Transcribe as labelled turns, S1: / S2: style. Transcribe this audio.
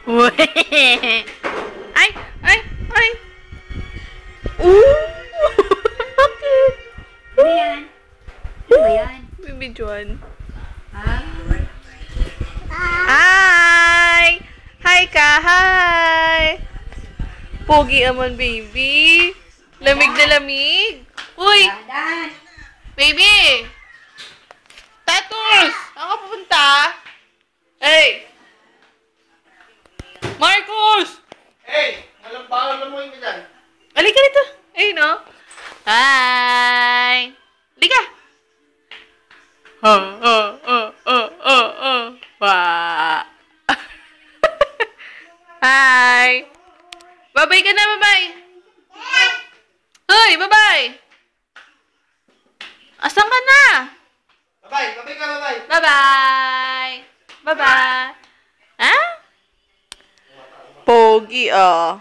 S1: Weh. Ay, ay, ay. Ooh! Bakit?
S2: Ano yan? Ano ba yan?
S1: Bibidyoan.
S2: Ah?
S1: Hi! Hi ka, hi! Pogi aman, baby. Lamig na lamig. Uy!
S2: Dahan.
S1: Baby! Tatus! Saan ka pupunta? Hey! Marcus!
S3: Hey! Alam ba? Alam mo yung dyan?
S1: Halika dito. Ayun, no? Hi! Halika! Wah! Hi! Bye-bye ka na, bye-bye! Hoy, bye-bye! Asan ka na?
S3: Bye-bye! Bye-bye ka, bye-bye!
S1: Bye-bye! Bye-bye! Ha? Pogi, ah.